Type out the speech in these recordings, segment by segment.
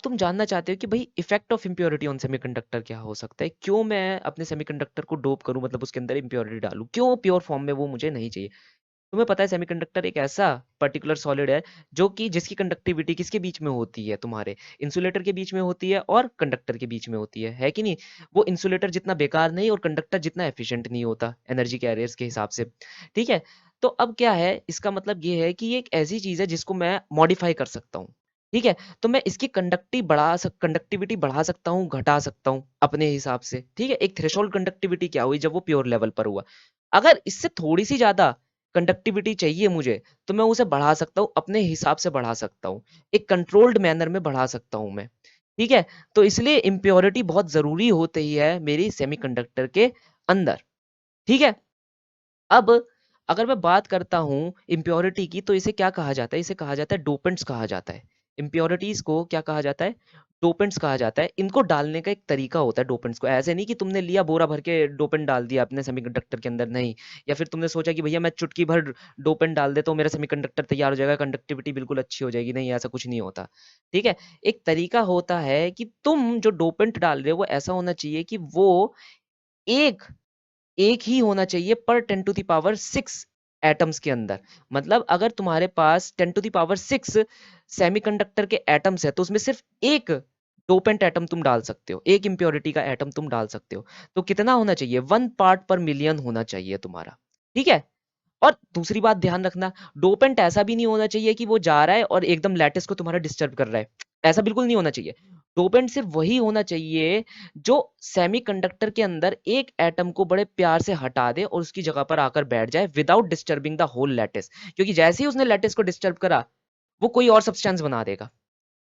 तुम जानना चाहते हो कि भाई effect of impurity on semiconductor क्या हो सकता है, क्यों मैं अपने सेमीकंडक्टर को डोप करूं, मतलब उसके अंदर इम्प्योरिटी डालूं, क्यों प्योर फॉर्म में वो मुझे नहीं चाहिए। तुम्हें पता है सेमीकंडक्टर एक ऐसा पर्टिकुलर सॉलिड है जो कि जिसकी कंडक्टिविटी किसके बीच में होती है, तुम्हारे इंसुलेटर के बीच में होती है और कंडक्टर के बीच में होती है कि नहीं। वो इंसुलेटर जितना बेकार नहीं और कंडक्टर जितना एफिशिएंट नहीं होता एनर्जी कैरियर्स के हिसाब से। ठीक है, तो अब क्या है, इसका मतलब ये है कि ये एक ऐसी चीज है जिसको मैं मॉडिफाई कर सकता हूँ। ठीक है, तो मैं इसकी कंडक्टिविटी बढ़ा सकता हूँ, घटा सकता हूँ अपने हिसाब से। ठीक है, एक थ्रेशोल्ड कंडक्टिविटी क्या हुई जब वो प्योर लेवल पर हुआ। अगर इससे थोड़ी सी ज्यादा कंडक्टिविटी चाहिए मुझे, तो मैं उसे बढ़ा सकता हूँ, अपने हिसाब से बढ़ा सकता हूँ, एक कंट्रोल्ड मैनर में बढ़ा सकता हूँ मैं। ठीक है, तो इसलिए इम्प्योरिटी बहुत जरूरी होती ही है मेरी सेमीकंडक्टर के अंदर। ठीक है, अब अगर मैं बात करता हूँ इम्प्योरिटी की, तो इसे क्या कहा जाता है, इसे कहा जाता है डोपेंट्स कहा जाता है। इम्प्योरिटीज को क्या कहा जाता है, डोपेंट्स कहा जाता है। इनको डालने का एक तरीका होता है डोपेंट्स को, ऐसे नहीं कि तुमने लिया बोरा भर के डोपेंट डाल दिया अपने सेमीकंडक्टर के अंदर, नहीं। या फिर तुमने सोचा कि भैया मैं चुटकी भर डोपेंट डाल देता हूँ, मेरा सेमीकंडक्टर तैयार हो जाएगा, कंडक्टिविटी बिल्कुल अच्छी हो जाएगी, नहीं, ऐसा कुछ नहीं होता। ठीक है, एक तरीका होता है कि तुम जो डोपेंट डाल रहे हो वो ऐसा होना चाहिए कि वो एक एक ही होना चाहिए पर 10 टू द पावर 6 एटम्स के अंदर। मतलब अगर तुम्हारे पास 10 टू द पावर 6 सेमीकंडक्टर के एटम्स है, तो उसमें सिर्फ एक डोपेंट एटम तुम डाल सकते हो, एक इंप्योरिटी का एटम तुम डाल सकते हो। तो कितना होना चाहिए, 1 पार्ट पर मिलियन होना चाहिए तुम्हारा। ठीक है, और दूसरी बात ध्यान रखना, डोपेंट ऐसा भी नहीं होना चाहिए कि वो जा रहा है और एकदम लैटिस को तुम्हारा डिस्टर्ब कर रहा है, ऐसा बिल्कुल नहीं होना चाहिए। डोपेंट सिर्फ वही होना चाहिए जो सेमीकंडक्टर के अंदर एक एटम को बड़े प्यार से हटा दे और उसकी जगह पर आकर बैठ जाए without disturbing the whole lattice. क्योंकि जैसे ही उसने लैटिस को डिस्टर्ब करा, वो कोई और सब्सटेंस बना देगा।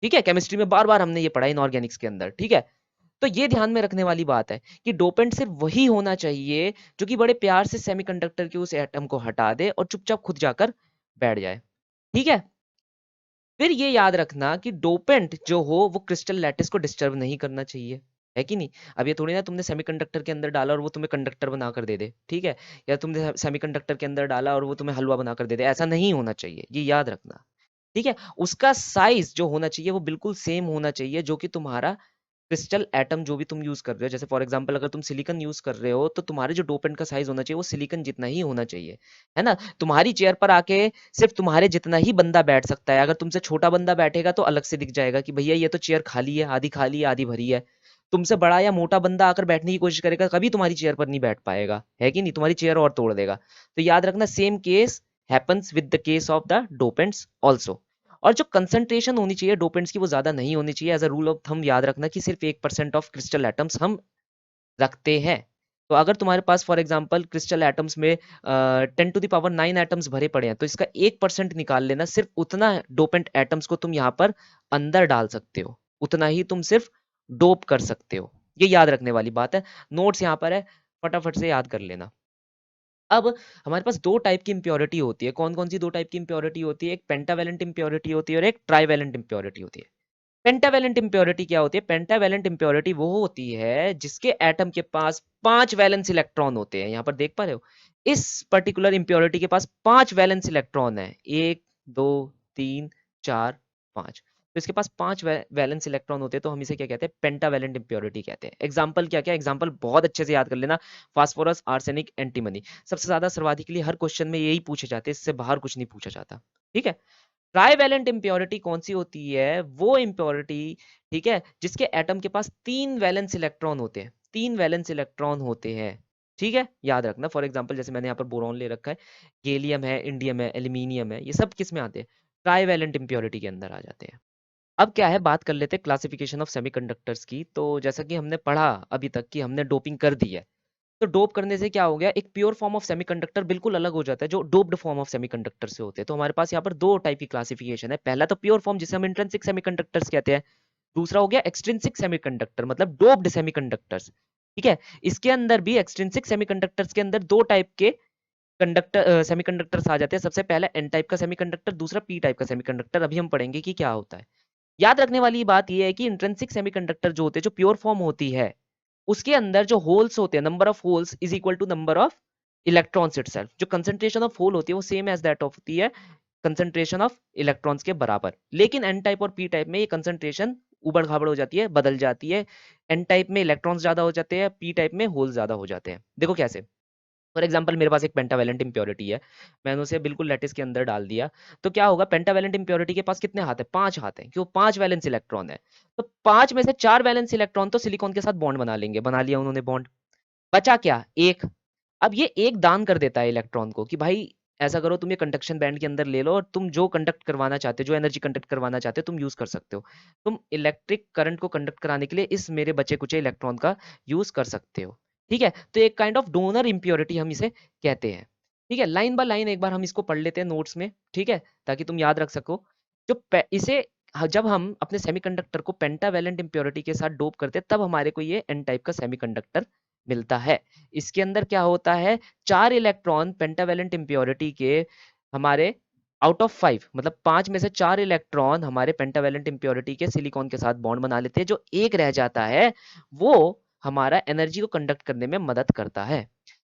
ठीक है, केमिस्ट्री में बार बार हमने ये पढ़ा, इनऑर्गेनिक्स के अंदर। ठीक है, तो ये ध्यान में रखने वाली बात है कि डोपेंट सिर्फ वही होना चाहिए जो कि बड़े प्यार से सेमीकंडक्टर के उस एटम को हटा दे और चुपचाप खुद जाकर बैठ जाए। ठीक है, फिर ये याद रखना कि डोपेंट जो हो वो क्रिस्टल लैटिस को डिस्टर्ब नहीं करना चाहिए, है कि नहीं। अब ये थोड़ी ना तुमने सेमीकंडक्टर के अंदर डाला और वो तुम्हें कंडक्टर बनाकर दे दे। ठीक है, या तुमने सेमीकंडक्टर के अंदर डाला और वो तुम्हें हलवा बनाकर दे दे, ऐसा नहीं होना चाहिए, ये याद रखना। ठीक है, उसका साइज जो होना चाहिए वो बिल्कुल सेम होना चाहिए जो कि तुम्हारा क्रिस्टल एटम जो भी तुम यूज कर रहे हो। जैसे फॉर एग्जांपल अगर तुम सिलिकॉन यूज कर रहे हो, तो तुम्हारे जो डोपेंट का साइज होना चाहिए वो सिलिकॉन जितना ही होना चाहिए, है ना। तुम्हारी चेयर पर आके सिर्फ तुम्हारे जितना ही बंदा बैठ सकता है। अगर तुमसे छोटा बंदा बैठेगा तो अलग से दिख जाएगा कि भैया ये तो चेयर खाली है आधी भरी है। तुमसे बड़ा या मोटा बंदा आकर बैठने की कोशिश करेगा, कभी तुम्हारी चेयर पर नहीं बैठ पाएगा, है कि नहीं, तुम्हारी चेयर और तोड़ देगा। तो याद रखना, same case happens with the case of the dopants also. और जो कंसंट्रेशन होनी चाहिए डोपेंट्स की वो ज्यादा नहीं होनी चाहिए। As a rule of thumb याद रखना कि सिर्फ 1% ऑफ क्रिस्टल एटम्स हम रखते हैं। तो अगर तुम्हारे पास फॉर एग्जांपल क्रिस्टल एटम्स में 10 टू द पावर 9 एटम्स भरे पड़े हैं, तो इसका 1% निकाल लेना, सिर्फ उतना डोपेंट एटम्स को तुम यहाँ पर अंदर डाल सकते हो, उतना ही तुम सिर्फ डोप कर सकते हो। ये याद रखने वाली बात है, नोट्स यहाँ पर है, फटाफट से याद कर लेना। अब हमारे पास दो टाइप की इंप्योरिटी होती है। कौन कौन सी दो टाइप की इंप्योरिटी होती है, एक पेंटावेलेंट इंप्योरिटी होती है और एक ट्राइवेलेंट इंप्योरिटी होती है। पेंटावेलेंट इंप्योरिटी क्या होती है, पेंटावेलेंट इंप्योरिटी वो होती है जिसके एटम के पास 5 वैलेंस इलेक्ट्रॉन होते हैं। यहाँ पर देख पा रहे हो, इस पर्टिकुलर इंप्योरिटी के पास 5 वैलेंस इलेक्ट्रॉन है, 1 2 3 4 5। तो इसके पास 5 वैलेंस इलेक्ट्रॉन होते हैं, तो हम इसे क्या कहते हैं, पेंटावेलेंट इंप्योरिटी कहते हैं। एग्जाम्पल क्या क्या, एग्जाम्पल बहुत अच्छे से याद कर लेना, फास्फोरस, आर्सेनिक, एंटीमनी। सबसे ज्यादा सर्वाधिकली हर क्वेश्चन में यही पूछे जाते हैं, इससे बाहर कुछ नहीं पूछा जाता। ठीक है, ट्राइवेलेंट इंप्योरिटी कौन सी होती है, वो इंप्योरिटी, ठीक है, जिसके एटम के पास 3 वैलेंस इलेक्ट्रॉन होते हैं, 3 वैलेंस इलेक्ट्रॉन होते हैं। ठीक है, याद रखना, फॉर एग्जांपल जैसे मैंने यहाँ पर बोरॉन ले रखा है, गैलियम है, इंडियम है, एल्यूमिनियम है, ये सब किस में आते हैं, ट्राइवेलेंट इंप्योरिटी के अंदर आ जाते हैं। अब क्या है, बात कर लेते हैं क्लासिफिकेशन ऑफ सेमीकंडक्टर्स की। तो जैसा कि हमने पढ़ा अभी तक कि हमने डोपिंग कर दी है, तो डोप करने से क्या हो गया, एक प्योर फॉर्म ऑफ सेमीकंडक्टर बिल्कुल अलग हो जाता है जो डोप्ड फॉर्म ऑफ सेमीकंडक्टर से होते हैं। तो हमारे पास यहाँ पर दो टाइप की क्लासिफिकेशन है। पहला तो प्योर फॉर्म जिसे हम इंट्रिंसिक सेमीकंडक्टर्स कहते हैं, दूसरा हो गया एक्सट्रिंसिक सेमीकंडक्टर, मतलब डोप्ड सेमीकंडक्टर्स। ठीक है, इसके अंदर भी एक्सट्रिंसिक सेमीकंडक्टर्स के अंदर दो टाइप के कंडक्टर सेमीकंडक्टर्स आ जाते हैं। सबसे पहला एन टाइप का सेमीकंडक्टर, दूसरा पी टाइप का सेमीकंडक्टर। अभी हम पढ़ेंगे कि क्या होता है। याद रखने वाली बात यह है कि इंट्रिंसिक सेमीकंडक्टर जो होते हैं, जो प्योर फॉर्म होती है, उसके अंदर जो होल्स होते हैं, number of holes is equal to number of electrons itself. जो कंसंट्रेशन ऑफ होल होती है वो सेम एज दैट होती है कंसंट्रेशन ऑफ इलेक्ट्रॉन्स के बराबर। लेकिन एन टाइप और पी टाइप में ये कंसंट्रेशन ऊबड़ खाबड़ हो जाती है, बदल जाती है। एन टाइप में इलेक्ट्रॉन्स ज्यादा हो जाते हैं, पी टाइप में होल ज्यादा हो जाते हैं। देखो कैसे, फॉर एग्जाम्पल मेरे पास एक पेंटावेलेंट इंप्योरिटी है, मैंने उसे बिल्कुल लैटिस के अंदर डाल दिया, तो क्या होगा, पेंटावेलेंट इंप्योरिटी के पास कितने हाथ है, 5 हाथ हैं, क्यों, 5 वैलेंस इलेक्ट्रॉन है। तो 5 में से 4 वैलेंस इलेक्ट्रॉन तो सिलिकॉन के साथ बॉन्ड बना लेंगे, बना लिया उन्होंने बॉन्ड, बचा क्या, एक। अब ये एक दान कर देता है इलेक्ट्रॉन को कि भाई ऐसा करो, तुम ये कंडक्शन बैंड के अंदर ले लो और तुम जो कंडक्ट करवाना चाहते हो, जो एनर्जी कंडक्ट करवाना चाहते हो, तुम यूज कर सकते हो। तुम इलेक्ट्रिक करंट को कंडक्ट कराने के लिए इस मेरे बचे कुचे इलेक्ट्रॉन का यूज कर सकते हो। ठीक है, तो एक काइंड ऑफ डोनर इम्प्योरिटी हम इसे कहते हैं। ठीक है, लाइन बाय लाइन एक बार हम इसको पढ़ लेते हैं नोट्स में, ठीक है, ताकि तुम याद रख सको। इसे जब हम अपने सेमीकंडक्टर को पेंटावेलेंट इम्प्योरिटी के साथ डोप करते हैं, तब हमारे को ये एन टाइप का सेमीकंडक्टर मिलता है। इसके अंदर क्या होता है, 4 इलेक्ट्रॉन पेंटावेलेंट इम्प्योरिटी के हमारे आउट ऑफ 5, मतलब 5 में से 4 इलेक्ट्रॉन हमारे पेंटावेलेंट इम्प्योरिटी के सिलिकॉन के साथ बॉन्ड बना लेते हैं। जो एक रह जाता है वो हमारा एनर्जी को कंडक्ट करने में मदद करता है।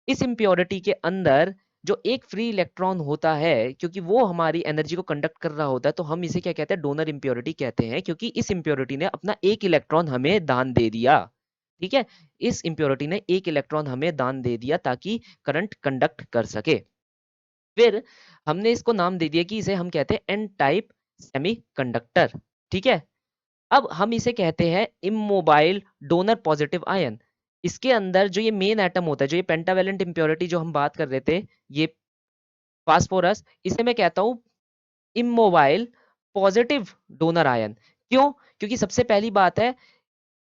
इस इम्प्योरिटी के अंदर जो एक फ्री इलेक्ट्रॉन होता है, क्योंकि वो हमारी एनर्जी को कंडक्ट कर रहा होता है, तो हम इसे क्या कहते हैं, डोनर इम्प्योरिटी कहते हैं, क्योंकि इस इम्प्योरिटी ने अपना एक इलेक्ट्रॉन हमें दान दे दिया। ठीक है, इस इम्प्योरिटी ने एक इलेक्ट्रॉन हमें दान दे दिया ताकि करंट कंडक्ट कर सके। फिर हमने इसको नाम दे दिया कि इसे हम कहते हैं एन टाइप सेमीकंडक्टर। ठीक है, अब हम इसे कहते हैं इमोबाइल डोनर पॉजिटिव आयन। इसके अंदर जो ये मेन एटम होता है, जो ये पेंटावेलेंट इम्प्योरिटी जो हम बात कर रहे थे, ये फास्फोरस, इसे मैं कहता हूं इमोबाइल पॉजिटिव डोनर आयन। क्यों, क्योंकि सबसे पहली बात है,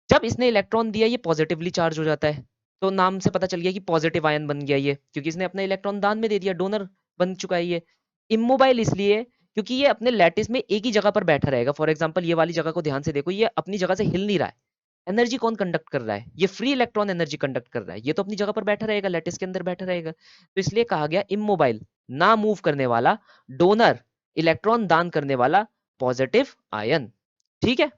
जब इसने इलेक्ट्रॉन दिया ये पॉजिटिवली चार्ज हो जाता है, तो नाम से पता चल गया कि पॉजिटिव आयन बन गया ये, क्योंकि इसने अपना इलेक्ट्रॉन दान में दे दिया, डोनर बन चुका है ये। इमोबाइल इसलिए क्योंकि ये अपने लैटिस में एक ही जगह पर बैठा रहेगा। फॉर एग्जांपल ये वाली जगह को ध्यान से देखो, ये अपनी जगह से हिल नहीं रहा है। एनर्जी कौन कंडक्ट कर रहा है, ये फ्री इलेक्ट्रॉन एनर्जी कंडक्ट कर रहा है, ये तो अपनी जगह पर बैठा रहेगा, लैटिस के अंदर बैठा रहेगा। तो इसलिए कहा गया इमोबाइल, ना मूव करने वाला, डोनर, इलेक्ट्रॉन दान करने वाला पॉजिटिव आयन। ठीक है,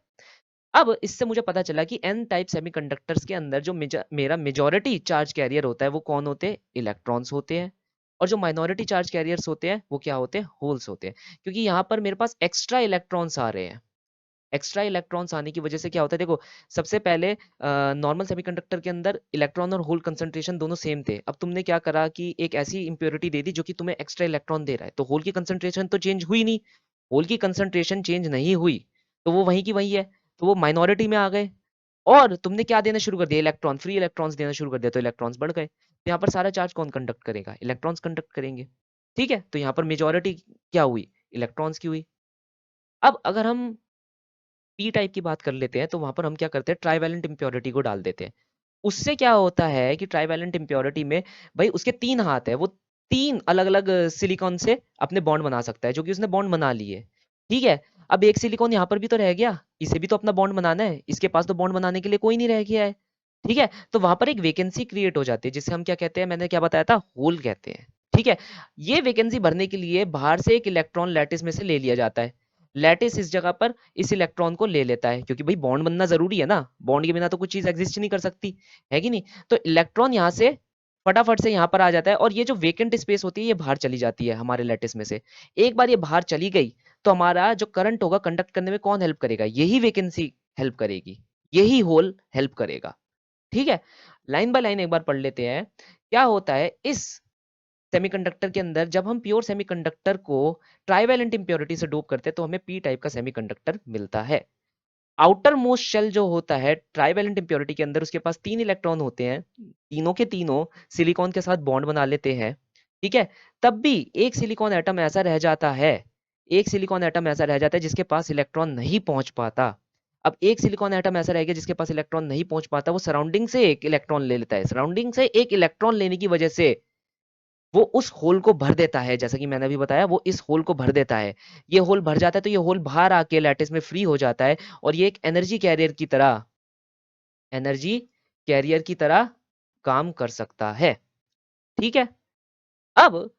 अब इससे मुझे पता चला कि एन टाइप सेमीकंडक्टर्स के अंदर जो मेरा मेजॉरिटी चार्ज कैरियर होता है वो कौन होते हैं, इलेक्ट्रॉन्स होते हैं। और जो माइनॉरिटी चार्ज कैरियर्स होते हैं वो क्या होते हैं, होल्स होते हैं। क्योंकि यहाँ पर मेरे पास एक्स्ट्रा इलेक्ट्रॉन्स आ रहे हैं। एक्स्ट्रा इलेक्ट्रॉन्स आने की वजह से क्या होता है, देखो सबसे पहले नॉर्मल सेमीकंडक्टर के अंदर इलेक्ट्रॉन और होल कंसंट्रेशन दोनों सेम थे। अब तुमने क्या करा कि एक ऐसी इंप्योरिटी दे दी जो कि तुम्हें एक्स्ट्रा इलेक्ट्रॉन दे रहा है, तो होल की कंसंट्रेशन तो चेंज हुई नहीं। होल की कंसंट्रेशन चेंज नहीं हुई, तो वो वहीं की वहीं है, तो वो माइनॉरिटी में आ गए। और तुमने क्या देना शुरू कर दिया, इलेक्ट्रॉन, फ्री इलेक्ट्रॉन्स देना शुरू कर दिया, तो इलेक्ट्रॉन्स बढ़ गए। तो यहाँ पर सारा चार्ज कौन कंडक्ट करेगा, इलेक्ट्रॉन्स कंडक्ट करेंगे। ठीक है, तो यहाँ पर मेजॉरिटी क्या हुई, इलेक्ट्रॉन्स की हुई। अब अगर हम पी टाइप की बात कर लेते हैं, तो वहां पर हम क्या करते हैं, ट्राइवेलेंट इंप्योरिटी को डाल देते हैं। उससे क्या होता है कि ट्राइवेलेंट इंप्योरिटी में भाई उसके 3 हाथ है, वो 3 अलग अलग सिलिकॉन से अपने बॉन्ड बना सकता है, जो कि उसने बॉन्ड बना लिए। ठीक है, अब एक सिलिकॉन यहाँ पर भी तो रह गया, इसे भी तो अपना बॉन्ड बनाना है, इसके पास तो बॉन्ड बनाने के लिए कोई नहीं रह गया है। ठीक है, तो वहां पर एक वैकेंसी क्रिएट हो जाती है, जिसे हम क्या कहते हैं, मैंने क्या बताया था, होल कहते हैं। ठीक है, ये वैकेंसी भरने के लिए बाहर से एक इलेक्ट्रॉन लैटिस में से ले लिया जाता है। लैटिस इस जगह पर इस इलेक्ट्रॉन को ले लेता है, क्योंकि भाई बॉन्ड बनना जरूरी है ना, बॉन्ड के बिना तो कुछ चीज एग्जिस्ट नहीं कर सकती, है कि नहीं। तो इलेक्ट्रॉन यहाँ से फटाफट से यहाँ पर आ जाता है, और ये जो वेकेंट स्पेस होती है ये बाहर चली जाती है हमारे लैटिस में से। एक बार ये बाहर चली गई, तो हमारा जो करंट होगा कंडक्ट करने में कौन हेल्प करेगा, यही वैकेंसी हेल्प करेगी, यही होल हेल्प करेगा। ठीक है, लाइन बाय लाइन एक बार पढ़ लेते हैं। क्या होता है इस सेमीकंडक्टर के अंदर, जब हम प्योर सेमीकंडक्टर को ट्राइवेलेंट इंप्योरिटी से डोप करते हैं, तो हमें पी टाइप का सेमीकंडक्टर मिलता है। आउटर मोस्ट शेल जो होता है ट्राइवेलेंट इंप्योरिटी के अंदर, उसके पास 3 इलेक्ट्रॉन होते हैं, तीनों के तीनों सिलिकॉन के साथ बॉन्ड बना लेते हैं। ठीक है, तब भी एक सिलिकॉन एटम ऐसा रह जाता है, एक सिलिकॉन एटम ऐसा रह जाता है जिसके पास इलेक्ट्रॉन नहीं पहुंच पाता। अब एक सिलिकॉन एटम ऐसा रह गया जिसके पास इलेक्ट्रॉन नहीं पहुंच पाता, वो सराउंडिंग से एक इलेक्ट्रॉन ले लेता है। सराउंडिंग से एक इलेक्ट्रॉन लेने की वजह से वो उस होल को भर देता है, जैसा कि मैंने अभी बताया, वो इस होल को भर देता है। ये होल भर जाता है, तो ये होल बाहर आके लैटिस में फ्री हो जाता है, और ये एक एनर्जी कैरियर की तरह, एनर्जी कैरियर की तरह काम कर सकता है। ठीक है, अब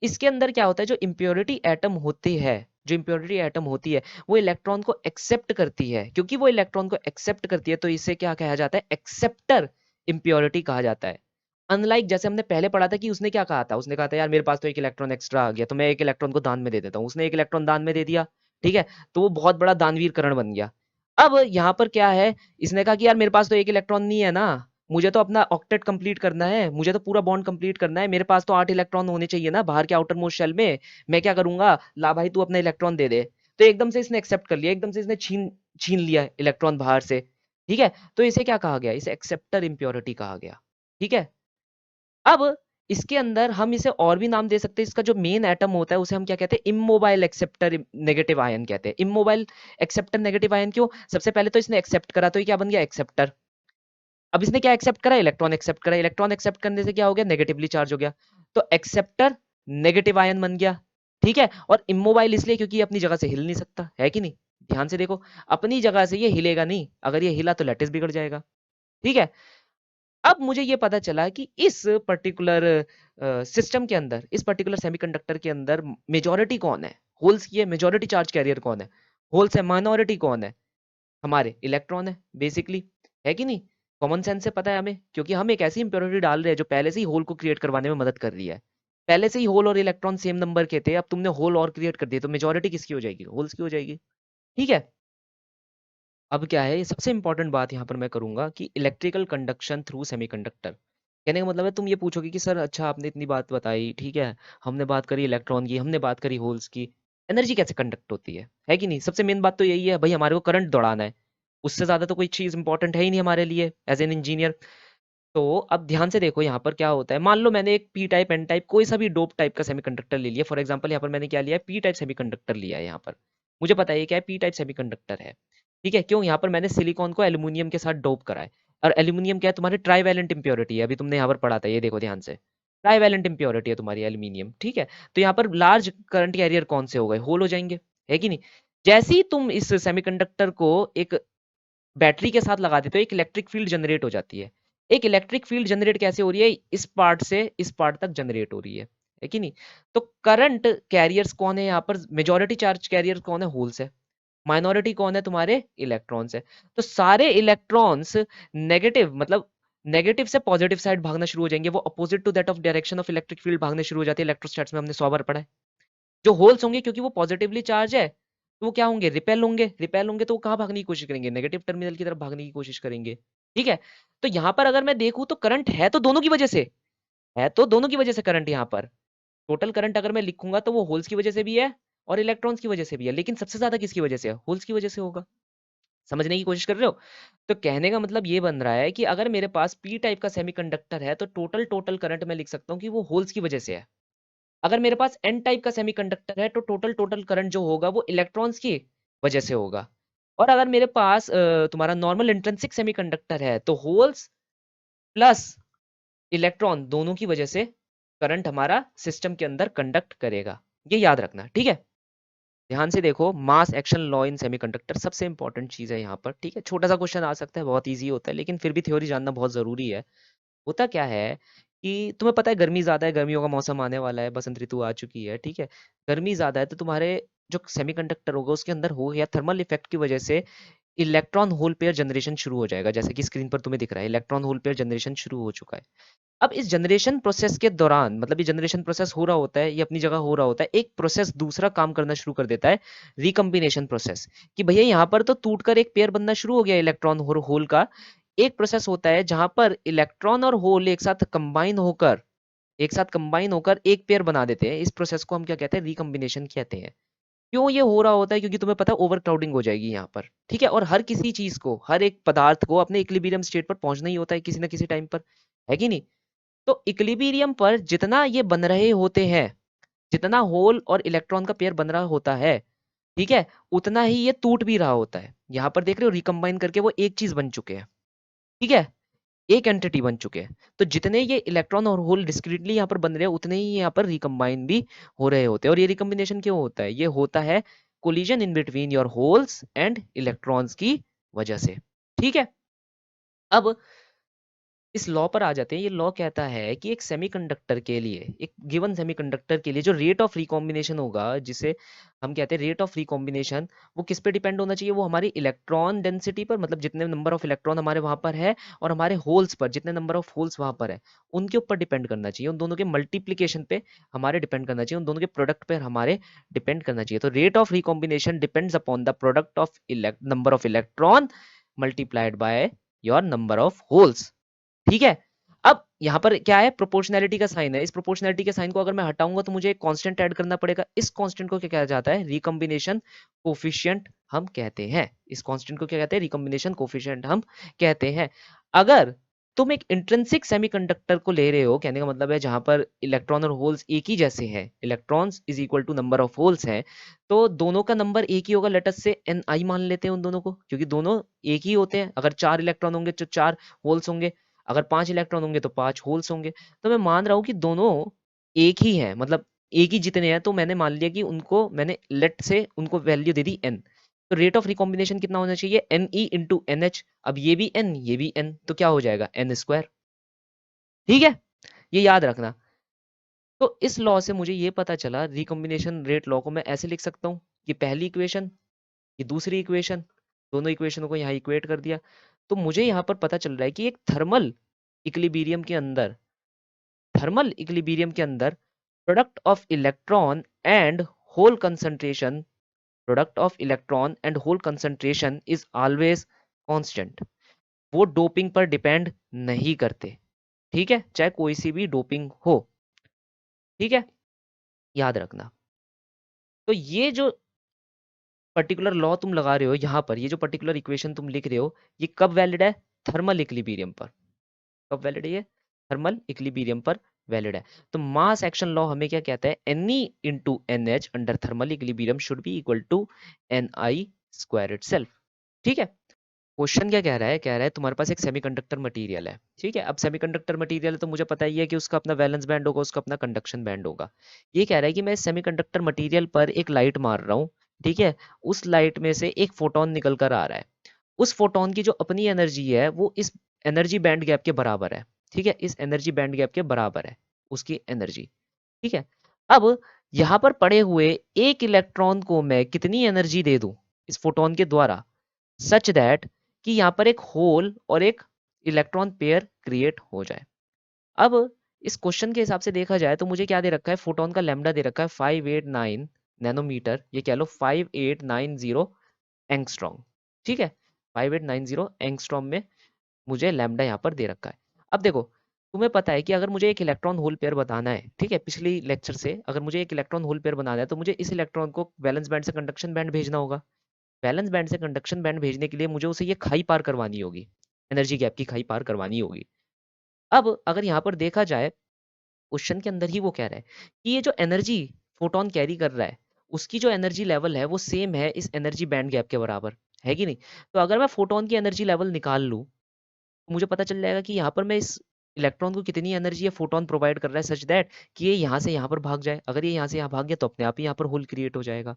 इसके अंदर क्या होता है, जो इम्प्योरिटी एटम होती है, जो इम्प्योरिटी एटम होती है, वो इलेक्ट्रॉन को एक्सेप्ट करती है। क्योंकि वो इलेक्ट्रॉन को एक्सेप्ट करती है, तो इसे क्या कहा जाता है, एक्सेप्टर इम्प्योरिटी कहा जाता है। अनलाइक जैसे हमने पहले पढ़ा था कि उसने क्या कहा था, उसने कहा था यार मेरे पास तो एक इलेक्ट्रॉन एक्स्ट्रा आ गया, तो मैं एक इलेक्ट्रॉन को दान में दे देता हूँ। उसने एक इलेक्ट्रॉन दान में दे दिया, ठीक है, तो वो बहुत बड़ा दानवीर करण बन गया। अब यहाँ पर क्या है, इसने कहा कि यार मेरे पास तो एक इलेक्ट्रॉन नहीं है ना, मुझे तो अपना ऑक्टेट कंप्लीट करना है, मुझे तो पूरा बॉन्ड कंप्लीट करना है, मेरे पास तो 8 इलेक्ट्रॉन होने चाहिए ना बाहर के आउटर मोस्ट शेल में। मैं क्या करूंगा, ला भाई तू अपना इलेक्ट्रॉन दे दे। तो एकदम से इसने एक्सेप्ट कर लिया, एकदम से इसने छीन छीन लिया इलेक्ट्रॉन बाहर से। ठीक है, तो इसे क्या कहा गया, इसे एक्सेप्टर इम्प्योरिटी कहा गया। ठीक है, अब इसके अंदर हम इसे और भी नाम दे सकते हैं, इसका जो मेन एटम होता है उसे हम क्या कहते हैं, इमोबाइल एक्सेप्टर नेगेटिव आयन कहते हैं। इमोबाइल एक्सेप्टर नेगेटिव आयन क्यों, सबसे पहले तो इसने एक्सेप्ट करा, तो ये क्या बन गया, एक्सेप्टर। अब इसने क्या एक्सेप्ट करा, इलेक्ट्रॉन एक्सेप्ट करा, इलेक्ट्रॉन एक्सेप्ट करने से क्या हो गया, नेगेटिवली चार्ज हो गया, तो एक्सेप्टर नेगेटिव आयन बन गया। ठीक है, और इमोबाइल इसलिए क्योंकि ये अपनी जगह से हिल नहीं सकता है कि नहीं, ध्यान से देखो, अपनी जगह से ये हिलेगा नहीं, अगर ये हिला तो लैटिस बिगड़ जाएगा। ठीक है, अब मुझे ये पता चला कि इस पर्टिकुलर सिस्टम के अंदर, इस पर्टिकुलर सेमीकंडक्टर के अंदर मेजॉरिटी कौन है, होल्स की है, मेजॉरिटी चार्ज कैरियर कौन है, होल्स है, माइनॉरिटी कौन है, हमारे इलेक्ट्रॉन है बेसिकली, है कि नहीं। कॉमन सेंस से पता है हमें, क्योंकि हम एक ऐसी इंप्योरिटी डाल रहे हैं जो पहले से ही होल को क्रिएट करवाने में मदद कर रही है। पहले से ही होल और इलेक्ट्रॉन सेम नंबर के थे, अब तुमने होल और क्रिएट कर दिए, तो मेजॉरिटी किसकी हो जाएगी, होल्स की हो जाएगी। ठीक है, अब क्या है, सबसे इंपॉर्टेंट बात यहाँ पर मैं करूंगा कि इलेक्ट्रिकल कंडक्शन थ्रू सेमीकंडक्टर। कहने का मतलब है, तुम ये पूछोगे कि सर अच्छा आपने इतनी बात बताई, ठीक है, हमने बात करी इलेक्ट्रॉन की, हमने बात करी होल्स की, एनर्जी कैसे कंडक्ट होती है कि नहीं। सबसे मेन बात तो यही है भाई, हमारे को करंट दौड़ाना है, उससे ज्यादा तो कोई चीज इंपॉर्टेंट है ही नहीं हमारे लिए एज एन इंजीनियर। तो अब ध्यान से देखो यहाँ पर क्या होता है, मान लो मैंने एक पी टाइप एन टाइप कोई सा भी डोप टाइप का सेमीकंडक्टर ले लिया, फॉर एग्जांपल यहाँ पर मैंने क्या लिया है, पी टाइप सेमीकंडक्टर लिया है यहाँ पर। मुझे पता है ये क्या है, पी टाइप सेमीकंडक्टर है। ठीक है, क्यों, यहाँ पर मैंने सिलिकॉन को एल्यूमिनियम के साथ डोप करा है, और एल्यूमिनियम क्या है, तुम्हारी ट्राईवैलेंट इंप्योरिटी है, अभी तुमने यहाँ पर पढ़ा था, ये देखो ध्यान से, ट्राईवैलेंट इंप्योरिटी है तुम्हारी एल्यूमिनियम। ठीक है, तो यहाँ पर लार्ज करंट कैरियर कौन से हो गए, होल हो जाएंगे, है कि नहीं। जैसे ही तुम इस सेमीकंडक्टर को एक बैटरी के साथ लगा देते हो, एक इलेक्ट्रिक फील्ड जनरेट हो जाती है। एक इलेक्ट्रिक फील्ड जनरेट कैसे हो रही है, इस पार्ट से इस पार्ट तक जनरेट हो रही है कि नहीं। तो करंट कैरियर्स कौन है यहाँ पर, मेजॉरिटी चार्ज कैरियर कौन है, होल्स है, माइनॉरिटी कौन है, तुम्हारे इलेक्ट्रॉन्स है। तो सारे इलेक्ट्रॉन्स नेगेटिव, मतलब नेगेटिव से पॉजिटिव साइड भागना शुरू हो जाएंगे, वो opposite to that of direction of electric field भागने शुरू हो जाती है, इलेक्ट्रोस्टैट्स में हमने 100 बार पढ़ा है। जो होल्स होंगे क्योंकि वो पॉजिटिवली चार्ज है, तो वो क्या होंगे, रिपेल होंगे, रिपेल होंगे तो वो कहाँ भागने की कोशिश करेंगे, नेगेटिव टर्मिनल की तरफ भागने की कोशिश करेंगे। ठीक है, तो यहाँ पर अगर मैं देखूं तो करंट है तो दोनों की वजह से, है तो दोनों की वजह से करंट, यहाँ पर टोटल करंट अगर मैं लिखूंगा तो वो होल्स की वजह से भी है और इलेक्ट्रॉन्स की वजह से भी है, लेकिन सबसे ज्यादा किसकी वजह से है, होल्स की वजह से होगा। समझने की कोशिश कर रहे हो। तो कहने का मतलब ये बन रहा है कि अगर मेरे पास पी टाइप का सेमीकंडक्टर है तो टोटल टोटल करंट मैं लिख सकता हूँ कि वो होल्स की वजह से है। अगर मेरे पास एन टाइप का सेमीकंडक्टर है तो टोटल टोटल करंट जो होगा वो इलेक्ट्रॉन्स की वजह से होगा। और अगर मेरे पास तुम्हारा नॉर्मल इंट्रिंसिक सेमीकंडक्टर है तो होल्स प्लस इलेक्ट्रॉन दोनों की वजह से करंट हमारा सिस्टम के अंदर कंडक्ट करेगा। ये याद रखना, ठीक है। ध्यान से देखो, mass action law in semiconductor सबसे इंपॉर्टेंट चीज है यहाँ पर। ठीक है, छोटा सा क्वेश्चन आ सकता है, बहुत इजी होता है, लेकिन फिर भी थ्योरी जानना बहुत जरूरी है। होता क्या है कि तुम्हें पता है गर्मी ज्यादा है, गर्मियों का मौसम आने वाला है, बसंत ऋतु आ चुकी है, ठीक है। गर्मी ज्यादा है तो तुम्हारे जो सेमीकंडक्टर होगा उसके अंदर हो गया थर्मल इफेक्ट की वजह से इलेक्ट्रॉन होल पेयर जनरेशन शुरू हो जाएगा, जैसे कि स्क्रीन पर तुम्हें दिख रहा है, इलेक्ट्रॉन होल पेयर जनरेशन शुरू हो चुका है। अब इस जनरेशन प्रोसेस के दौरान, मतलब ये जनरेशन प्रोसेस हो रहा होता है, ये अपनी जगह हो रहा होता है, एक प्रोसेस दूसरा काम करना शुरू कर देता है, रिकम्बिनेशन प्रोसेस। कि भैया यहाँ पर तो टूटकर एक पेयर बनना शुरू हो गया इलेक्ट्रॉन और होल का। एक प्रोसेस होता है जहां पर इलेक्ट्रॉन और होल एक साथ कंबाइन होकर एक पेयर बना देते हैं। इस प्रोसेस को हम क्या कहते हैं, रिकम्बिनेशन कहते हैं। क्यों ये हो रहा होता है, क्योंकि तुम्हें पता है ओवर क्राउडिंग हो जाएगी यहाँ पर, ठीक है। और हर किसी चीज को, हर एक पदार्थ को अपने इक्विलिब्रियम स्टेट पर पहुंचना ही होता है किसी ना किसी टाइम पर, है कि नहीं। तो इक्विलिब्रियम पर जितना ये बन रहे होते हैं, जितना होल और इलेक्ट्रॉन का पेयर बन रहा होता है, ठीक है, उतना ही ये टूट भी रहा होता है। यहाँ पर देख रहे हो, रिकम्बाइन करके वो एक चीज बन चुके हैं, ठीक है, एक एंटिटी बन चुके हैं। तो जितने ये इलेक्ट्रॉन और होल डिस्क्रीटली यहाँ पर बन रहे हैं, उतने ही यहाँ पर रिकम्बाइन भी हो रहे होते हैं। और ये रिकम्बिनेशन क्यों होता है, ये होता है collision in between your holes and electrons की वजह से, ठीक है। अब इस लॉ पर आ जाते हैं। ये लॉ कहता है कि एक सेमीकंडक्टर के लिए, एक गिवन सेमीकंडक्टर के लिए जो रेट ऑफ रिकॉम्बिनेशन होगा, जिसे हम कहते हैं रेट ऑफ रिकॉम्बिनेशन, वो किस पे डिपेंड होना चाहिए? वो हमारी इलेक्ट्रॉन डेंसिटी पर, मतलब जितने नंबर ऑफ इलेक्ट्रॉन हमारे वहां पर है, और हमारे होल्स पर, जितने नंबर ऑफ होल्स वहां पर है, उनके ऊपर डिपेंड करना चाहिए। उन दोनों के मल्टीप्लीकेशन पे हमारे डिपेंड करना चाहिए, उन दोनों के प्रोडक्ट पे हमारे डिपेंड करना चाहिए। तो rate of recombination depends upon the product of number of electron multiplied by your number of holes. ठीक है। अब यहां पर क्या है? प्रोपोर्शनैलिटी का साइन है। इस प्रोपोर्शनैलिटी के साइन को अगर मैं हटाऊंगा तो मुझे एक कांस्टेंट ऐड करना पड़ेगा। इस कांस्टेंट को क्या कहा जाता है? रिकॉम्बिनेशन कोफिशिएंट हम कहते हैं। इस कांस्टेंट को क्या कहते हैं? रिकॉम्बिनेशन कोफिशिएंट हम कहते हैं। अगर तुम एक इंट्रिंसिक सेमीकंडक्टर को ले रहे हो, कहने का मतलब है जहां पर इलेक्ट्रॉन और होल्स एक ही जैसे हैं, electrons is equal to number of holes है, तो दोनों का नंबर एक ही होगा। लेट अस से ni मान लेते हैं उन दोनों को, क्योंकि दोनों एक ही होते हैं। अगर 4 इलेक्ट्रॉन होंगे तो 4 होल्स होंगे, अगर 5 इलेक्ट्रॉन होंगे तो 5 होल्स होंगे। तो मैं मान रहा हूं कि दोनों एक ही हैं, मतलब एक ही जितने हैं। तो मैंने मान लिया कि उनको मैंने लेट से उनको वैल्यू दे दी n। तो रेट ऑफ रिकॉम्बिनेशन कितना होना चाहिए? Ne into NH। अब ये भी n, ये भी n, तो क्या हो जाएगा? n square. ठीक है, ये याद रखना। तो इस लॉ से मुझे ये पता चला, रिकॉम्बिनेशन रेट लॉ को मैं ऐसे लिख सकता हूँ, ये पहली इक्वेशन, ये दूसरी इक्वेशन, दोनों इक्वेशनों को यहाँ इक्वेट कर दिया। तो मुझे यहाँ पर पता चल रहा है कि एक इक्विलिब्रियम के अंदर थर्मल इक्विलिब्रियम के अंदर product of electron and hole concentration, product of electron and hole concentration is always constant. वो डोपिंग पर डिपेंड नहीं करते। ठीक है, चाहे कोई सी भी डोपिंग हो। ठीक है, याद रखना। तो ये जो पर्टिकुलर लॉ तुम लगा रहे हो यहाँ पर, ये जो पर्टिकुलर इक्वेशन तुम लिख रहे हो, ये कब वैलिड है? थर्मल इक्विलिब्रियम पर। कब वैलिड है ये? थर्मल इक्विलिब्रियम पर वैलिड है। तो मास एक्शन लॉ हमें क्या कहता है? Ne into NH under thermal equilibrium should be equal to Ni square itself. ठीक है। क्वेश्चन क्या कह रहा है? कह रहा है तुम्हारे पास एक सेमीकंडक्टर मटेरियल है। ठीक है, अब सेमीकंडक्टर मटेरियल है तो मुझे पता ही है कि उसका अपना वैलेंस बैंड होगा, उसका अपना कंडक्शन बैंड होगा। ये कह रहा है कि मैं सेमीकंडक्टर मटेरियल पर एक लाइट मार रहा हूँ। ठीक है, उस लाइट में से एक फोटोन निकल कर आ रहा है। उस फोटोन की जो अपनी एनर्जी है वो इस एनर्जी बैंड गैप के बराबर है। ठीक है, इस एनर्जी बैंड गैप के बराबर है उसकी एनर्जी। ठीक है, अब यहाँ पर पड़े हुए एक इलेक्ट्रॉन को मैं कितनी एनर्जी दे दूं इस फोटोन के द्वारा, सच दैट कि यहाँ पर एक होल और एक इलेक्ट्रॉन पेयर क्रिएट हो जाए। अब इस क्वेश्चन के हिसाब से देखा जाए तो मुझे क्या दे रखा है? फोटोन का लैम्डा दे रखा है 589 नैनोमीटर, ये कह लो 5890 एंगस्ट्रॉम। ठीक है, 5890 एंगस्ट्रॉम में मुझे लैम्डा यहाँ पर दे रखा है। अब देखो, तुम्हें पता है कि अगर मुझे एक इलेक्ट्रॉन होल पेयर बताना है, ठीक है, पिछली लेक्चर से अगर मुझे एक इलेक्ट्रॉन होल पेयर बनाना है तो मुझे इस इलेक्ट्रॉन को वैलेंस बैंड से कंडक्शन बैंड भेजना होगा। वैलेंस बैंड से कंडक्शन बैंड भेजने के लिए मुझे उसे ये खाई पार करवानी होगी, एनर्जी गैप की खाई पार करवानी होगी। अब अगर यहाँ पर देखा जाए, क्वेश्चन के अंदर ही वो कह रहा है कि ये जो एनर्जी फोटोन कैरी कर रहा है, उसकी जो एनर्जी लेवल है वो सेम है इस एनर्जी बैंड गैप के बराबर, है कि नहीं? तो अगर मैं फोटोन की एनर्जी लेवल निकाल लूँ तो मुझे पता चल जाएगा कि यहाँ पर मैं इस इलेक्ट्रॉन को कितनी एनर्जी ये फोटोन प्रोवाइड कर रहा है, सच दैट कि ये यहाँ से यहाँ पर भाग जाए। अगर ये यहाँ से यहाँ भाग गया तो अपने आप ही यहाँ पर होल क्रिएट हो जाएगा।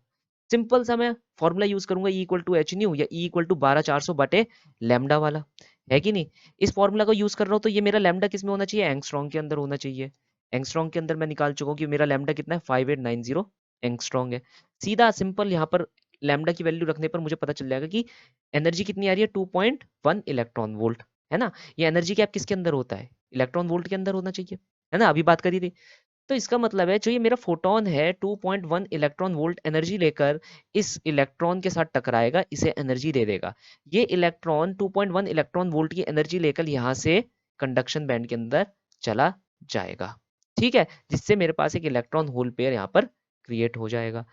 सिंपल सा मैं फॉर्मूला यूज करूंगा, E equal to H nu या ई इक्वल टू 12400 बटे लैम्डा वाला, है कि नहीं? इस फॉर्मूला को यूज कर रहा हूँ तो ये मेरा लैम्डा किस में होना चाहिए? एंगस्ट्रॉन्ग के अंदर होना चाहिए। एंगस्ट्रॉन्ग के अंदर मैं निकाल चुका हूँ कि मेरा लैम्डा कितना है? 5890 एंगस्ट्रॉन्ग है। सीधा सिंपल यहाँ पर लैम्डा की वैल्यू रखने पर मुझे पता चल जाएगा कि एनर्जी कितनी आ रही है? 2.1 इलेक्ट्रॉन वोल्ट, है ना? ये एनर्जी गैप किसके अंदर होता है? इलेक्ट्रॉन वोल्ट के अंदर होना चाहिए, है ना? अभी बात करी थी। तो इसका मतलब है जो ये मेरा फोटोन है 2.1 इलेक्ट्रॉन वोल्ट एनर्जी लेकर इस इलेक्ट्रॉन के साथ टकराएगा, इसे एनर्जी दे देगा। ये इलेक्ट्रॉन 2.1 इलेक्ट्रॉन वोल्ट की एनर्जी लेकर यहाँ से कंडक्शन बैंड के अंदर चला जाएगा। ठीक है, जिससे मेरे पास एक इलेक्ट्रॉन होल पेयर यहाँ पर क्रिएट हो जाएगा।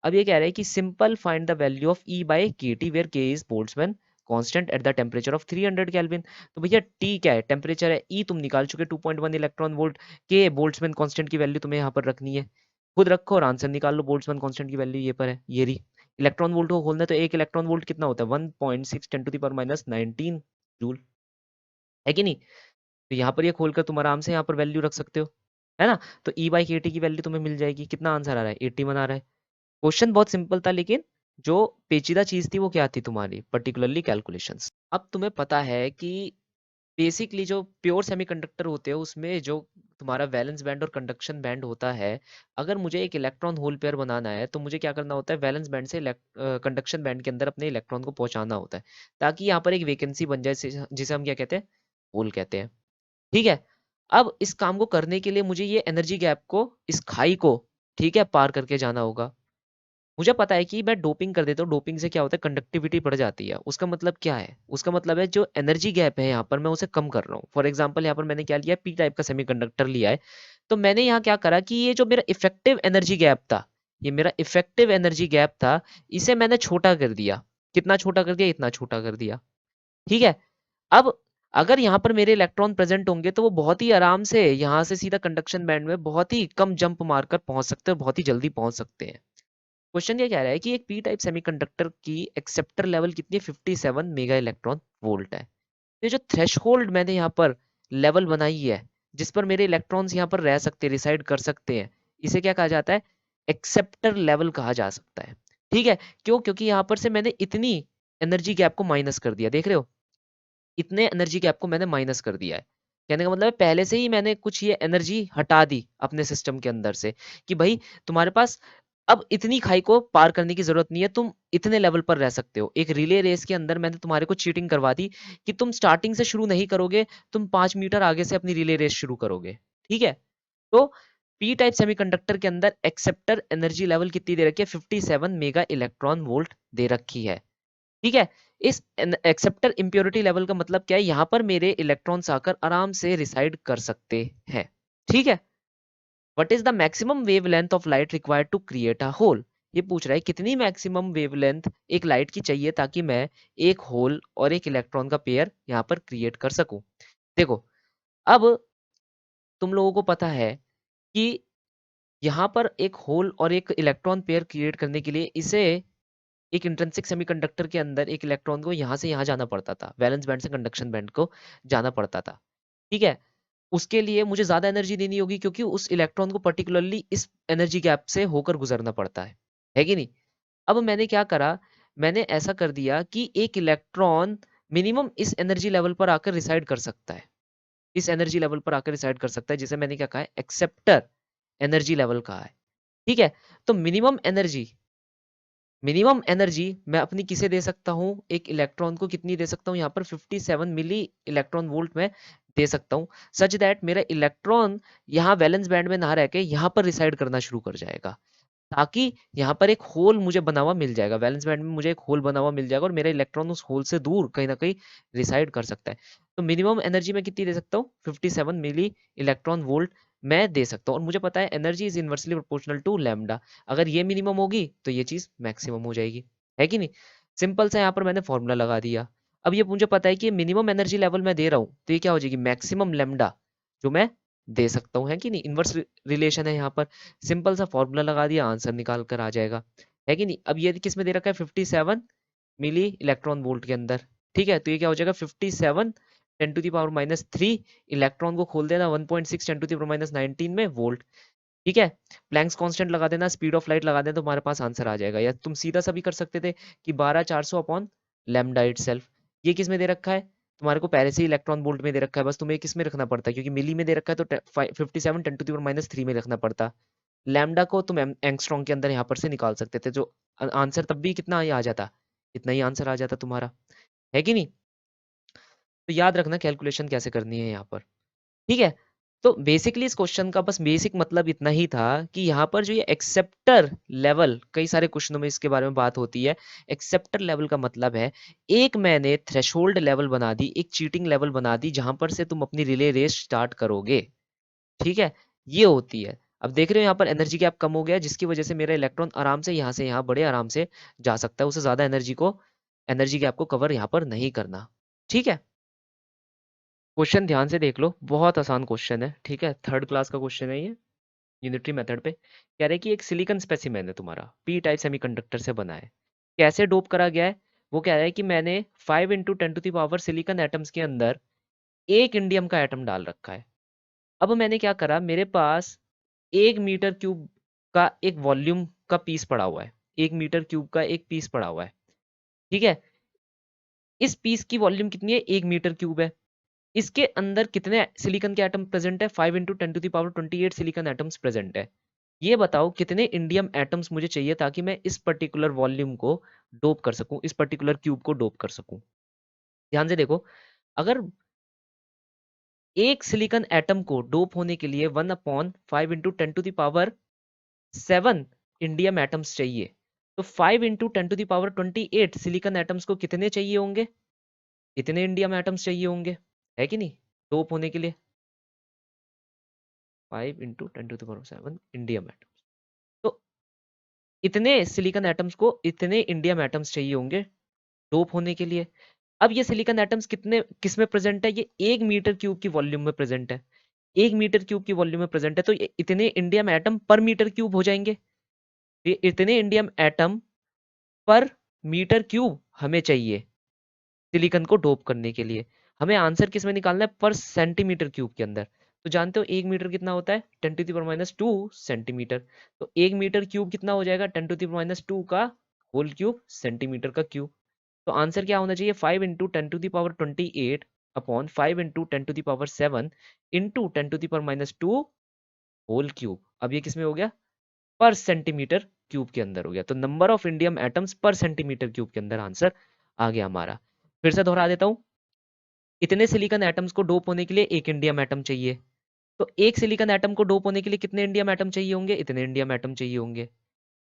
अब ये कह रहा है कि simple find the value of E by के टी वेयर के is Boltzmann constant at the temperature of 300 kelvin. तो भैया टी क्या है? टेम्परेचर है। ई तुम निकाल चुके 2.1 इलेक्ट्रॉन वोल्ट के, बोल्ट्जमैन कांस्टेंट की वैल्यू तुम्हें यहाँ पर रखनी है। खुद रखो और आंसर निकाल लो। बोल्ट्जमैन कांस्टेंट की वैल्यू ये पर है, ये रही। इलेक्ट्रॉन वोल्ट को खोलना है तो एक इलेक्ट्रॉन वोल्ट कितना होता है? 1.6 10 to the power minus 19 joule, है कि नहीं? तो यहाँ पर ये खोलकर तुम आराम से यहाँ पर वैल्यू रख सकते हो, है ना? तो ई बाई के टी की वैल्यू तुम्हें मिल जाएगी। कितना आंसर आ रहा है? 81 आ रहा है। क्वेश्चन बहुत सिंपल था, लेकिन जो पेचीदा चीज थी वो क्या थी? तुम्हारी पर्टिकुलरली कैलकुलेशंस। अब तुम्हें पता है कि बेसिकली जो प्योर सेमीकंडक्टर होते हैं उसमें जो तुम्हारा वैलेंस बैंड और कंडक्शन बैंड होता है, अगर मुझे एक इलेक्ट्रॉन होल पेयर बनाना है तो मुझे क्या करना होता है, वैलेंस बैंड से कंडक्शन बैंड के अंदर अपने इलेक्ट्रॉन को पहुंचाना होता है, ताकि यहाँ पर एक वैकेंसी बन जाए जिसे हम क्या कहते हैं, होल कहते हैं। ठीक है। अब इस काम को करने के लिए मुझे ये एनर्जी गैप को, इस खाई को, ठीक है, पार करके जाना होगा। मुझे पता है कि मैं डोपिंग कर देता हूँ, डोपिंग से क्या होता है, कंडक्टिविटी बढ़ जाती है। उसका मतलब क्या है, उसका मतलब है जो एनर्जी गैप है यहाँ पर मैं उसे कम कर रहा हूँ। फॉर एग्जाम्पल यहाँ पर मैंने क्या लिया, पी टाइप का सेमीकंडक्टर लिया है। तो मैंने यहाँ क्या करा कि ये जो मेरा इफेक्टिव एनर्जी गैप था, ये मेरा इफेक्टिव एनर्जी गैप था, इसे मैंने छोटा कर दिया। कितना छोटा कर दिया, इतना छोटा कर दिया। ठीक है। अब अगर यहाँ पर मेरे इलेक्ट्रॉन प्रेजेंट होंगे तो वो बहुत ही आराम से यहाँ से सीधा कंडक्शन बैंड में बहुत ही कम जंप मारकर पहुंच सकते हैं, बहुत ही जल्दी पहुंच सकते हैं। क्वेश्चन ये कह रहा है कि एक पी टाइप सेमीकंडक्टर की एक्सेप्टर लेवल कितनी है, 57 मेगा इलेक्ट्रॉन वोल्ट है। ये जो थ्रेशहोल्ड मैंने यहाँ पर लेवल बनाई है, जिस पर मेरे इलेक्ट्रॉन्स यहाँ पर रह सकते हैं, रिसाइड कर सकते हैं, इसे क्या कहा जाता है, एक्सेप्टर लेवल कहा जा सकता है। ठीक है। क्यों? क्योंकि यहाँ पर से मैंने इतनी एनर्जी गैप को माइनस कर दिया, देख रहे हो, इतने एनर्जी गैप को मैंने माइनस कर दिया है। कहने का मतलब है पहले से ही मैंने कुछ ये एनर्जी हटा दी अपने सिस्टम के अंदर से, कि भाई तुम्हारे पास अब इतनी खाई को पार करने की जरूरत नहीं है, तुम इतने लेवल पर रह सकते हो। एक रिले रेस के अंदर मैंने तुम्हारे को चीटिंग करवा दी कि तुम स्टार्टिंग से शुरू नहीं करोगे, तुम 5 मीटर आगे से अपनी रिले रेस शुरू करोगे। ठीक है। तो पी टाइप सेमीकंडक्टर के अंदर एक्सेप्टर एनर्जी लेवल कितनी दे रखी है, 57 मेगा इलेक्ट्रॉन वोल्ट दे रखी है। ठीक है। इस एक्सेप्टर इम्प्योरिटी लेवल का मतलब क्या है, यहां पर मेरे इलेक्ट्रॉन्स आकर आराम से रिसाइड कर सकते हैं। ठीक है। What is the maximum wavelength of light required to create a hole, ये पूछ रहा है कितनी मैक्सिमम वेवलेंथ एक लाइट की चाहिए ताकि मैं एक होल और एक इलेक्ट्रॉन का पेयर यहां पर क्रिएट कर सकूं। देखो, अब तुम लोगों को पता है कि यहां पर एक होल और एक इलेक्ट्रॉन पेयर क्रिएट करने के लिए इसे एक इंट्रिंसिक सेमीकंडक्टर के अंदर एक इलेक्ट्रॉन को यहाँ से यहाँ जाना पड़ता था, वैलेंस बैंड से कंडक्शन बैंड को जाना पड़ता था। ठीक है। उसके लिए मुझे ज्यादा एनर्जी देनी होगी क्योंकि उस इलेक्ट्रॉन को पर्टिकुलरली इस एनर्जी गैप से होकर गुजरना पड़ता है कि नहीं। अब मैंने क्या करा, मैंने ऐसा कर दिया कि एक इलेक्ट्रॉन मिनिमम इस एनर्जी लेवल पर आकर रिसाइड कर सकता है, इस एनर्जी लेवल पर आकर रिसाइड कर सकता है, जिसे मैंने क्या कहा है, एक्सेप्टर एनर्जी लेवल कहा है। ठीक है। तो मिनिमम एनर्जी मैं अपनी किसे दे सकता हूँ, एक इलेक्ट्रॉन को कितनी दे सकता हूँ यहाँ पर, 57 मिली इलेक्ट्रॉन वोल्ट में दे सकता हूँ, सच दैट मेरा इलेक्ट्रॉन यहाँ वैलेंस बैंड में ना रह के यहाँ पर रिसाइड करना शुरू कर जाएगा, ताकि यहाँ पर एक होल मुझे बना हुआ मिल जाएगा, वैलेंस बैंड में मुझे एक होल बना हुआ मिल जाएगा और मेरा इलेक्ट्रॉन उस होल से दूर कहीं ना कहीं रिसाइड कर सकता है। तो मिनिमम एनर्जी मैं कितनी दे सकता हूँ, 57 मिली इलेक्ट्रॉन वोल्ट मैं दे सकता हूँ, और मुझे पता है energy is inversely proportional to lambda. अगर ये मिनिमम होगी तो ये चीज मैक्सिमम हो जाएगी, है कि नहीं। सिंपल सा यहाँ पर मैंने फॉर्मूला लगा दिया। अब ये मुझे पता है कि मिनिमम एनर्जी लेवल मैं दे रहा हूँ तो ये क्या हो जाएगी, मैक्सिमम लैम्डा जो मैं दे सकता हूँ, है कि नहीं, इनवर्स रिलेशन है यहाँ पर। सिंपल सा फॉर्मूला लगा दिया, आंसर निकाल कर आ जाएगा, है कि नहीं। अब ये किस में दे रखा है, 57 मिली इलेक्ट्रॉन वोल्ट के अंदर। ठीक है। तो ये क्या हो जाएगा, 57 10⁻³ इलेक्ट्रॉन को खोल देना 1.6 10⁻⁹ में वोल्ट। ठीक है। प्लैंक्स कांस्टेंट लगा देना, स्पीड ऑफ लाइट लगा देना, तो हमारे पास आंसर आ जाएगा। या तुम सीधा सा भी कर सकते थे कि 12400 अपॉन लैम्डा इटसेल्फ। ये किस में दे रखा है, तुम्हारे को पहले से ही इलेक्ट्रॉन वोल्ट में दे रखा है, बस तुम्हें किस में रखना पड़ता है, क्योंकि मिली में दे रखा है तो 57 10⁻³ में रखना पड़ता। लैम्डा को तुम एंगस्ट्रॉम के अंदर यहाँ पर से निकाल सकते थे, जो आंसर तब भी कितना ही आ जाता, इतना ही आंसर आ जाता तुम्हारा, है कि नहीं। तो याद रखना कैलकुलेशन कैसे करनी है यहाँ पर। ठीक है। तो बेसिकली इस क्वेश्चन का बस बेसिक मतलब इतना ही था कि यहाँ पर जो ये एक्सेप्टर लेवल, कई सारे क्वेश्चनों में इसके बारे में बात होती है। एक्सेप्टर लेवल का मतलब है एक मैंने थ्रेशोल्ड लेवल बना दी, एक चीटिंग लेवल बना दी, जहां पर से तुम अपनी रिले रेस स्टार्ट करोगे। ठीक है। ये होती है। अब देख रहे हो यहाँ पर एनर्जी गैप कम हो गया, जिसकी वजह से मेरा इलेक्ट्रॉन आराम से यहाँ बड़े आराम से जा सकता है, उसे ज्यादा एनर्जी गैप को कवर यहाँ पर नहीं करना। ठीक है। क्वेश्चन ध्यान से देख लो, बहुत आसान क्वेश्चन है। ठीक है। थर्ड क्लास का क्वेश्चन है ये, यूनिटरी मेथड पे। कह रहे हैं कि एक सिलिकॉन स्पेसिमेन है तुम्हारा, पी टाइप सेमीकंडक्टर से बना है, कैसे डोप करा गया है। वो कह रहा है कि मैंने 5 × 10⁻⁴ सिलिकॉन एटम्स के अंदर एक इंडियम का एटम डाल रखा है। अब मैंने क्या करा, मेरे पास 1 मीटर क्यूब का एक वॉल्यूम का पीस पड़ा हुआ है, 1 मीटर क्यूब का एक पीस पड़ा हुआ है। ठीक है। इस पीस की वॉल्यूम कितनी है, 1 मीटर क्यूब है। इसके अंदर कितने सिलिकॉन के एटम प्रेजेंट है? 5 × 10⁻28 सिलिकॉन एटम्स प्रेजेंट है। ये बताओ कितने इंडियम एटम्स मुझे चाहिए ताकि मैं इस पर्टिकुलर वॉल्यूम को डोप कर सकूं, इस पर्टिकुलर क्यूब को डोप कर सकूं। ध्यान से देखो, अगर एक सिलिकॉन एटम को डोप होने के लिए 1/5 × 10⁻7 इंडियम एटम्स चाहिए, तो 5 × 10⁻28 सिलिकॉन एटम्स को कितने चाहिए होंगे? इतने इंडियम एटम्स चाहिए होंगे, है कि नहीं, डोप होने के लिए? 5 × 10⁻7 इंडियम एटम्स, तो इतने सिलिकॉन एटम्स को इतने इंडियम एटम्स चाहिए होंगे डोप होने के लिए। अब ये सिलिकॉन एटम्स कितने किस में प्रेजेंट है? ये 1 मीटर क्यूब की वॉल्यूम में प्रेजेंट है। 1 मीटर क्यूब की वॉल्यूम में प्रेजेंट है, तो ये इतने इंडियम एटम पर मीटर क्यूब हो जाएंगे। ये इतने इंडियम एटम पर मीटर क्यूब हमें चाहिए सिलिकॉन को डोप करने के लिए। हमें आंसर किस में निकालना है? पर सेंटीमीटर क्यूब के अंदर। तो जानते हो 1 मीटर कितना होता है? 10⁻²2 सेंटीमीटर। तो 1 मीटर क्यूब कितना हो जाएगा? 10⁻² का होल क्यूब सेंटीमीटर का क्यूब। तो आंसर क्या होना चाहिए? 5 × 10⁻28 अपॉन 5 × 10⁻7 इंटू 10⁻² होल क्यूब। अब ये किसमें हो गया? पर सेंटीमीटर क्यूब के अंदर हो गया। तो नंबर ऑफ इंडियम एटम्स पर सेंटीमीटर क्यूब के अंदर आंसर आ गया हमारा। फिर से दोहरा देता हूं, इतने सिलिकॉन एटम्स को डोप होने के लिए एक इंडियम एटम चाहिए, तो एक सिलिकॉन एटम को डोप होने के लिए कितने इंडियम एटम चाहिए होंगे? इतने इंडियम एटम चाहिए होंगे।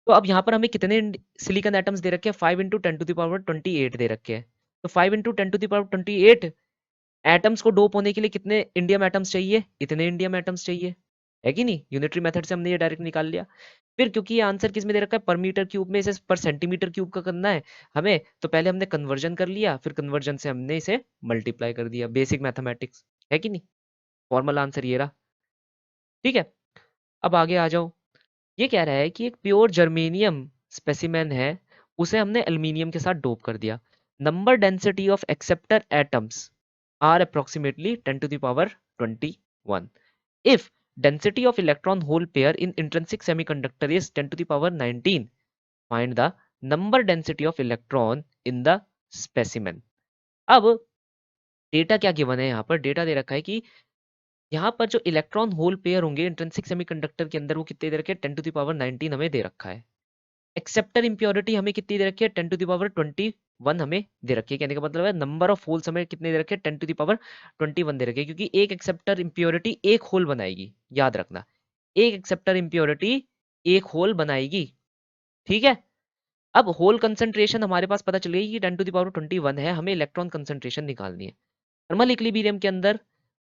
तो अब यहाँ पर हमें कितने सिलिकॉन एटम्स दे रखे हैं? 5 × 10⁻28 दे रखे हैं। तो 5 × 10⁻28 एटम्स को डोप होने के लिए कितने इंडियम एटम्स चाहिए? इतने इंडियम एटम्स चाहिए, है कि नहीं? यूनिटरी मेथड से हमने ये डायरेक्ट निकाल लिया। फिर क्योंकि ये आंसर किस में दे रखा है? पर मीटर क्यूब में, इसे पर सेंटीमीटर क्यूब का करना है हमें, तो पहले हमने कन्वर्जन कर लिया, फिर कन्वर्जन से हमने इसे मल्टीप्लाई कर दिया। बेसिक मैथमेटिक्स, है कि नहीं? फॉर्मल आंसर ये रहा। ठीक है, अब आगे आ जाओ। ये कह रहा है कि एक प्योर जर्मेनियम स्पेसिमेन है, उसे हमने एल्यूमिनियम के साथ डोप कर दिया। Number density of acceptor atoms are approximately 10⁻21 if density of electron hole pair in intrinsic semiconductor is 10⁻19, find the number density of electron in the specimen। अब data क्या given है? यहाँ पर डेटा दे रखा है कि यहाँ पर जो इलेक्ट्रॉन होल पेयर होंगे इंट्रिंसिक सेमीकंडक्टर के अंदर, वो कितने दे रखे हैं? 10⁻19 हमें दे रखा है। एक्सेप्टर इंप्योरिटी हमें कितनी दे रखी है? 10⁻21 हमें दे रखी है। कहने का मतलब है नंबर ऑफ होल्स हमें कितने दे रखे हैं? 10⁻21 दे रखे हैं, क्योंकि एक एक्सेप्टर इंप्योरिटी एक होल बनाएगी, याद रखना। एक एक्सेप्टर इंप्योरिटी एक होल बनाएगी, ठीक है। अब होल कंसंट्रेशन हमारे पास पता चल गई कि 10⁻21 है, हमें इलेक्ट्रॉन कंसंट्रेशन निकालनी है। थर्मल इक्विलिब्रियम के अंदर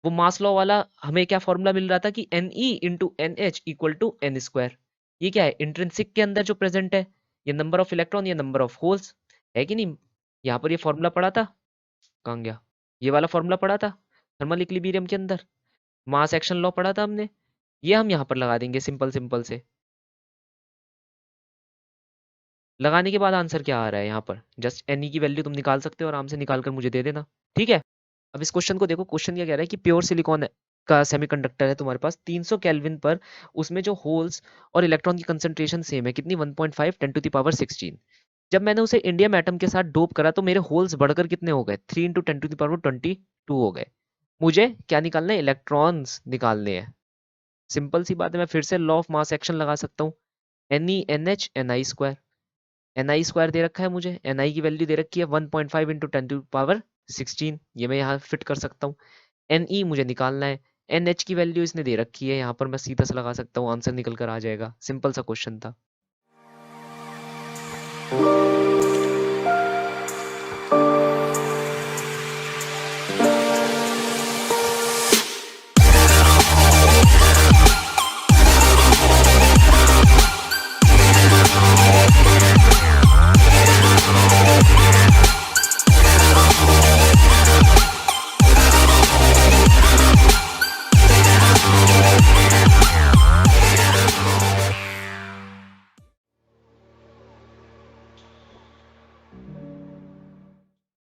वो मास लॉ वाला हमें क्या फॉर्मूला मिल रहा था कि Ne × NH = n²। ये क्या है? इंट्रिंसिक के अंदर जो प्रेजेंट है, ये नंबर ऑफ इलेक्ट्रॉन, ये नंबर ऑफ होल्स, है कि नहीं? यहाँ पर ये फॉर्मूला पढ़ा था, कहाँ गया? ये वाला फॉर्मूला पढ़ा था थर्मल इक्विलिब्रियम के अंदर, मास एक्शन लॉ पढ़ा था हमने। ये हम यहाँ पर लगा देंगे सिंपल सिंपल से। लगाने के बाद आंसर क्या आ रहा है? यहाँ पर जस्ट Ne की वैल्यू तुम निकाल सकते हो, आराम से निकाल कर मुझे दे देना, ठीक है। अब इस क्वेश्चन को देखो, क्वेश्चन क्या कह रहा है कि प्योर सिलिकॉन का सेमीकंडक्टर है तुम्हारे पास 300 केल्विन पर, उसमें जो होल्स और इलेक्ट्रॉन की कंसंट्रेशन सेम है, कितनी? 1.5 10⁻16। जब मैंने उसे इंडियम एटम के साथ डोप करा तो मेरे होल्स बढ़कर कितने हो गए? 3 × 10⁻22 हो गए। मुझे क्या निकालना है? इलेक्ट्रॉन्स निकालने हैं। सिंपल सी बात है, मैं फिर से लॉ ऑफ मास एक्शन लगा सकता हूँ। NeNH Ni², Ni² दे रखा है मुझे, Ni की वैल्यू दे रखी है 1.5 × 10⁻16, ये मैं यहाँ फिट कर सकता हूँ। Ne मुझे निकालना है, NH की वैल्यू इसने दे रखी है, यहाँ पर मैं सीधा सा लगा सकता हूँ, आंसर निकल कर आ जाएगा। सिंपल सा क्वेश्चन था।